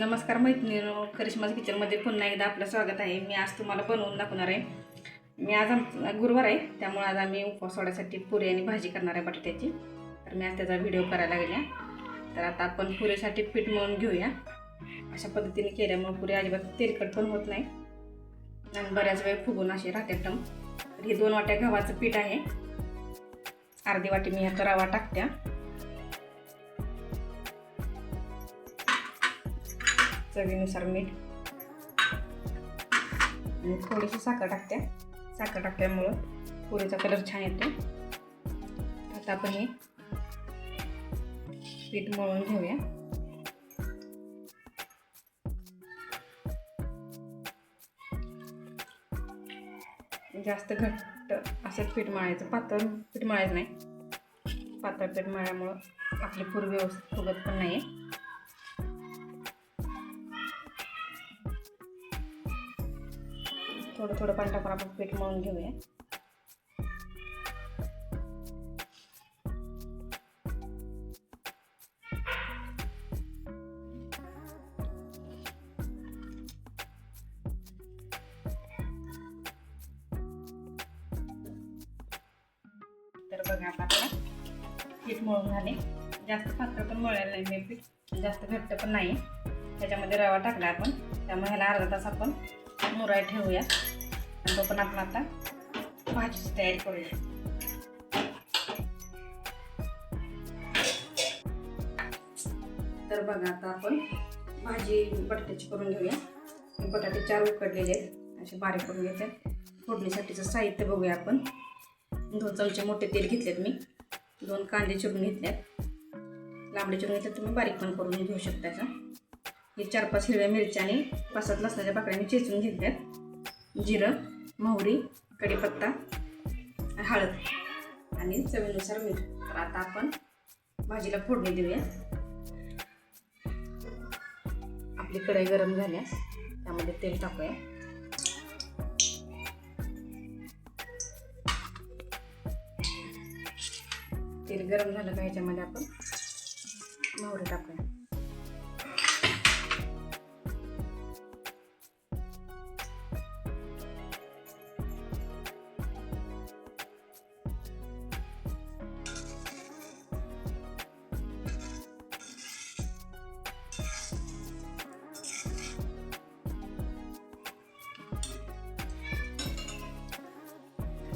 नमस्कार मैत्रिणींनो, करिश्माज किचनमध्ये पुन्हा एकदा आपलं स्वागत आहे. मी आज तुम्हाला बनवून दाखवणार आहे. आज गुरुवार आहे, त्यामुळे आज आम्ही उपवास सोडायसाठी पुरी आणि भाजी करणार आहे बटाट्याची. तर मी आज त्याचा व्हिडिओ करायला लागल्या. तर आता आपण पुरीसाठी पीठ मळून घेऊया. अशा पद्धतीने केल्यामुळे पुरी अजिबात तेलकट पण होत नाही आणि बऱ्याच वेळ फुगून अशी राहते टम. तर हे 2 वाट्या गव्हाचं पीठ आहे. अर्धी वाटी मी ह्यात रवा टाकत्या. चवीनुसार मीठ आणि थोडीशी साखर टाकते. साखर टाकल्यामुळं पुरीचा कलर छान येतो. आता आपण हे पीठ मळून घेऊया. जास्त घट्ट असं पीठ मळायचं, पातळ पीठ मळायचं नाही. पातळ पीठ मळल्यामुळं आपली पुरी व्यवस्थित फुगत पण नाही. थोडं थोडं पाणी टाकून आपण पीठ मळून घेऊया. तर बघा आता आपलं पीठ मळून झाले. जास्त पातळ पण मळलेलं नाही मी पीठ, जास्त घट्ट पण नाही. त्याच्यामध्ये रवा टाकला आपण, त्यामुळे ह्याला अर्धा तास आपण मुराय ठेवूया. आणि तो पण आपण आता भाजीची तयारी करूया. तर बघा आता आपण भाजी बटाट्याची करून घेऊया. बटाटे 4 उकडलेले आहेत, असे बारीक करून घेते. फोडणीसाठीचं साहित्य बघूया आपण. 2 चमचे मोठे तेल घेतलेत मी. 2 कांदे चिरून घेतलेत, लांबडे चिरून घेतले. तुम्ही बारीक पण करून घेऊ शकता. हे 4-5 हिरव्या मिरच्या आणि 5-7 लसणाच्या पाकळ्या चेचून घेतल्यात. जिरं, मोहरी, कढीपत्ता, हळद आणि चवीनुसार मीठ. तर आता आपण भाजीला फोडणी देऊया. आपली कढई गरम झाल्यास त्यामध्ये तेल टाकूया. तेल गरम झालं का ह्याच्यामध्ये आपण मोहरी टाकूया.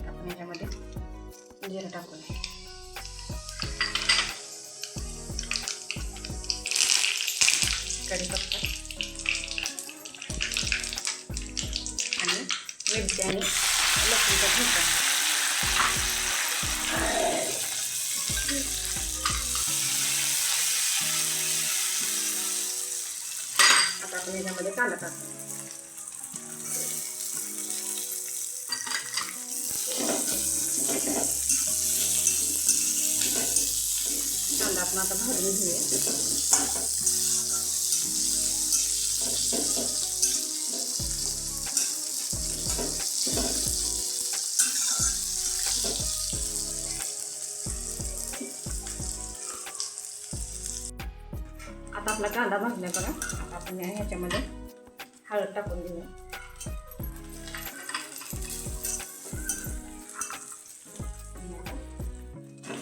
आपण याच्यामध्ये जिरं टाकूया. कढीपत्ता आणि मिरची आणि लसूणचा ठेचा. आता आपण याच्यामध्ये कांदा टाकू. कांदा आपण आता भाजून घेऊया. आता आपला कांदा भाजलाय बघा. आता आपण ह्याच्यामध्ये हळद टाकून देऊया.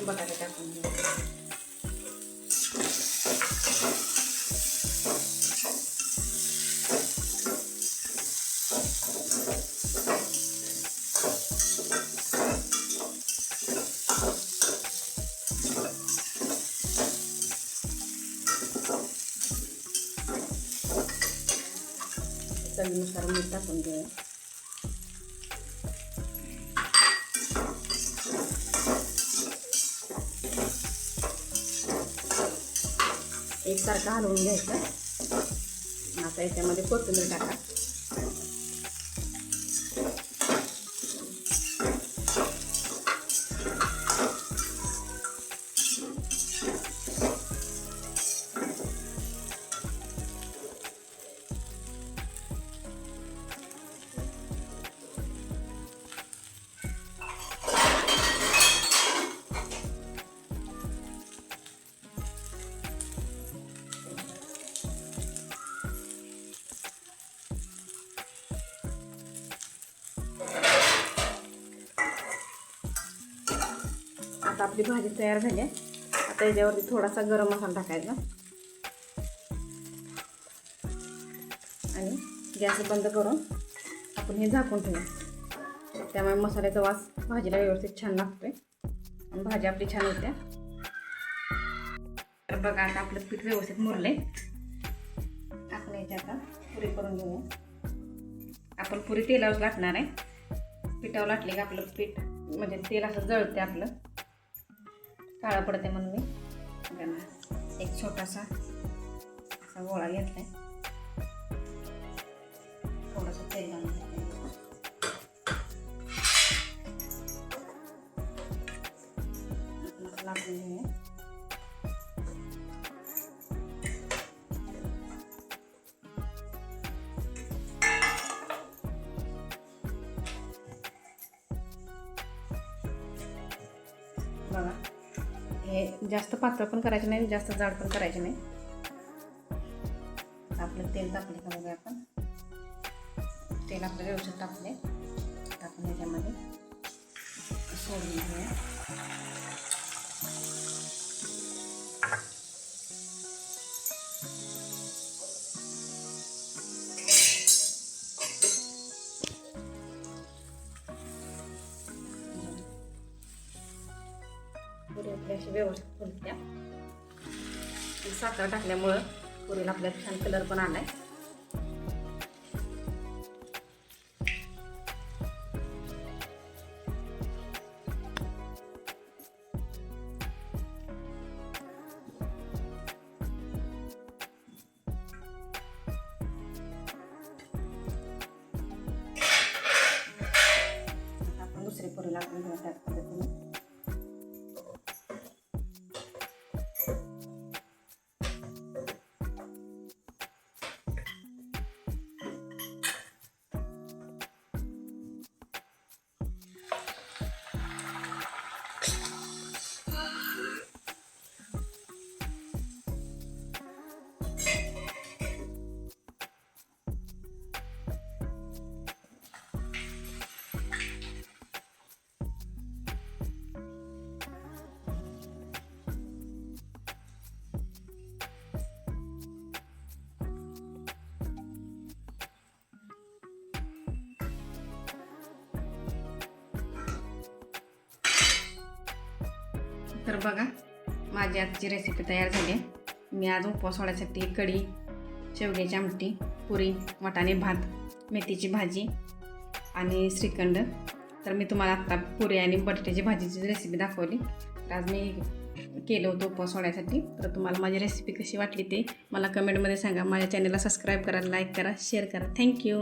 बटाटे टाकून देऊया. चवीनुसार मीठ टाकून घेऊया. एकसारखं हलवून घ्यायचं. आता याच्यामध्ये कोथिंबीर टाका. आपली भाजी तयार झाली आहे. आता याच्यावरती थोडासा गरम मसाला टाकायचा आणि गॅस बंद करून आपण हे झाकून ठेवू. त्यामुळे मसाल्याचा वास भाजीला व्यवस्थित छान लागतोय आणि भाजी आपली छान होते. तर बघा आता आपलं पीठ व्यवस्थित मुरलंय. आपण याची आता पुरी करून घेऊया. आपण पुरी तेलावर लाटणार आहे. पिठावर लाटले की आपलं पीठ म्हणजे तेल असं जळते, आपलं काळं पडते. म्हणून मी एक छोटासा असा गोळा घेतलाय. थोडंसं तेल घालून लाटून घेऊया. बघा हे जास्त पातळ पण करायचे नाही, जास्त जाड पण करायचे नाही. आपलं तेल टाकले का बघा, आपण तेल आपलं व्यवस्थित टाकले. टाकून याच्यामध्ये सोडून घेऊया. पुरी आपली अशी व्यवस्थित फुलत्या. साखर टाकल्यामुळं पुरीला आपल्याला छान कलर पण आलाय. आपण दुसरी पुरीला आपण घेऊन त्याच पद्धतीने तर बघा माझी आजची रेसिपी तयार झाली आहे. मी आज उपवास सोडायसाठी कढी, शेवग्याची आमटी, पुरी, वाटाणे भात, मेथीची भाजी आणि श्रीखंड. तर मी तुम्हाला आत्ता पुरी आणि बटाट्याची भाजीची रेसिपी दाखवली. तर आज मी केलं होतं उपवास सोडायसाठी. तर तुम्हाला माझी रेसिपी कशी वाटली ते मला कमेंटमध्ये सांगा. माझ्या चॅनलला सबस्क्राईब करा, लाईक करा, शेअर करा. थँक्यू.